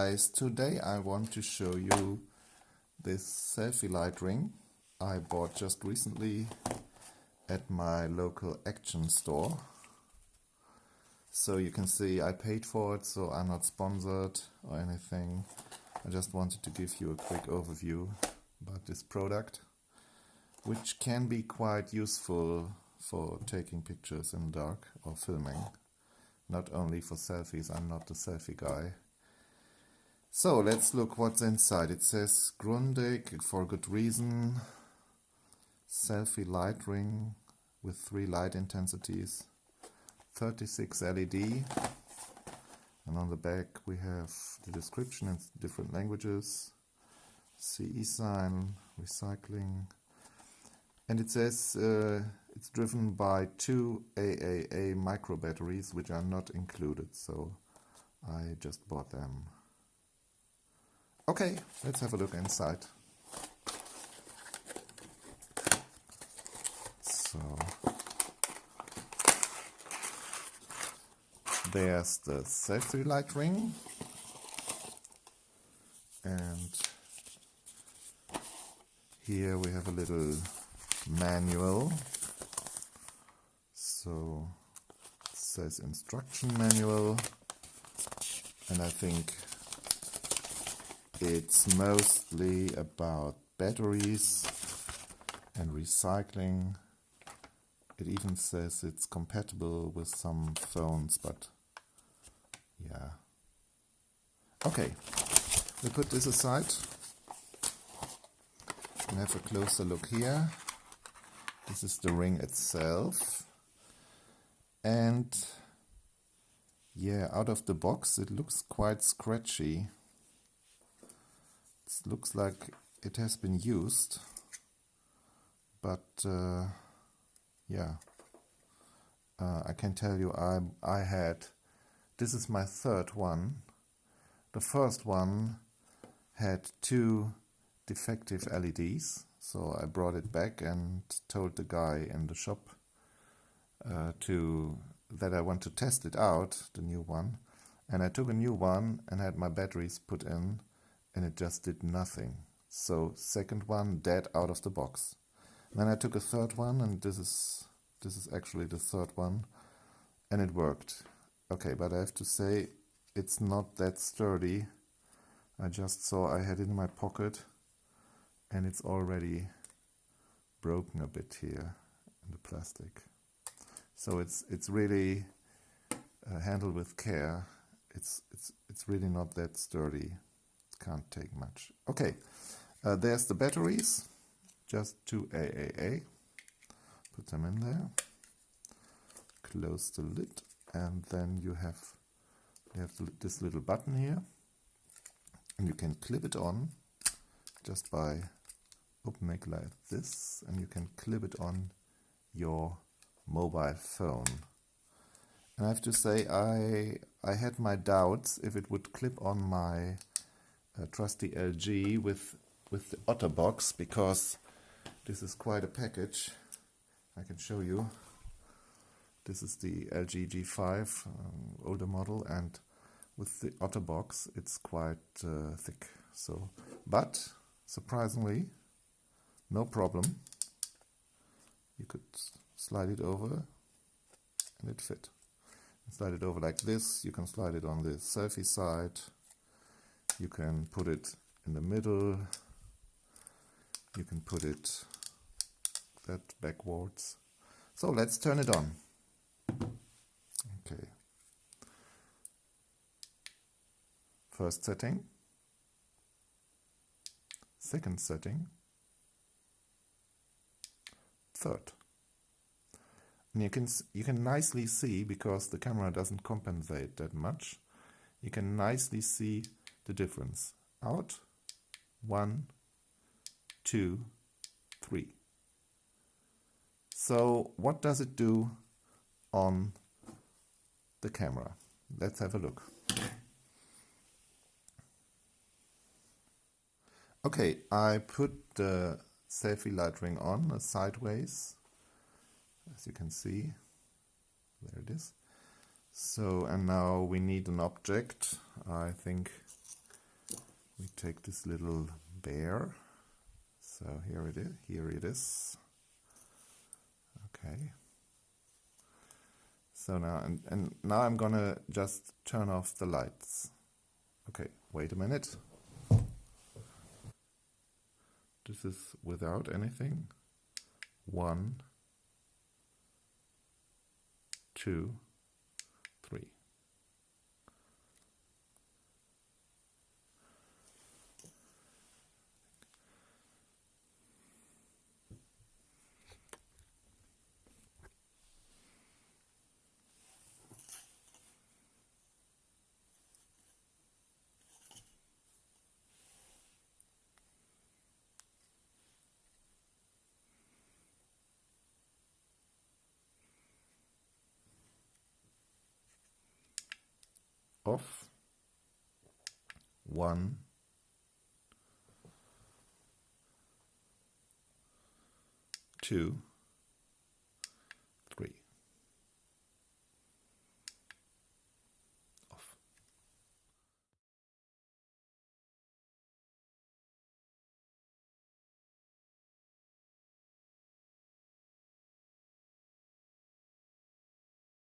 guys, today I want to show you this selfie light ring I bought just recently at my local Action store. So you can see I paid for it, so I'm not sponsored or anything. I just wanted to give you a quick overview about this product, which can be quite useful for taking pictures in the dark or filming. Not only for selfies, I'm not the selfie guy. So let's look what's inside. It says Grundig, for good reason, selfie light ring with 3 light intensities, 36 LED, and on the back we have the description in different languages, CE sign, recycling, and it says it's driven by 2 AAA micro batteries, which are not included, so I just bought them. Okay, let's have a look inside. So there's the selfie light ring, and here we have a little manual. So it says instruction manual, and I think it's mostly about batteries and recycling. It even says it's compatible with some phones, but yeah. Okay, we'll put this aside and have a closer look here. This is the ring itself. And yeah, out of the box it looks quite scratchy. It looks like it has been used, but yeah, I can tell you I had, this is my 3rd one. The first one had 2 defective LEDs, so I brought it back and told the guy in the shop that I want to test it out, the new one. And I took a new one and had my batteries put in, and it just did nothing. So 2nd one dead out of the box. Then I took a 3rd one, and this is actually the 3rd one, and it worked. Okay, but I have to say it's not that sturdy. I just saw I had it in my pocket, and it's already broken a bit here in the plastic. So it's really handled with care. It's really not that sturdy. It can't take much. Okay, there's the batteries, just 2 AAA. Put them in there. Close the lid, and then you have this little button here, and you can clip it on just by opening it like this, and you can clip it on your mobile phone. And I have to say I had my doubts if it would clip on my trusty LG with the OtterBox, because this is quite a package. I can show you. This is the LG G5 older model, and with the OtterBox it's quite thick. So, but surprisingly, no problem. You could slide it over and it fit. Slide it over like this. You can slide it on the selfie side. You can put it in the middle. You can put it that backwards. So let's turn it on. Okay. First setting. 2nd setting. 3rd. And you can nicely see, because the camera doesn't compensate that much, you can nicely see the difference. Out, 1, 2, 3. So what does it do on the camera? Let's have a look. Okay, I put the selfie light ring on sideways, as you can see. There it is. So, and now we need an object. I think take this little bear. So here it is. Here it is. Okay. So now and now I'm gonna just turn off the lights. Okay, wait a minute. This is without anything. 1, 2, 3. Off. 1, 2,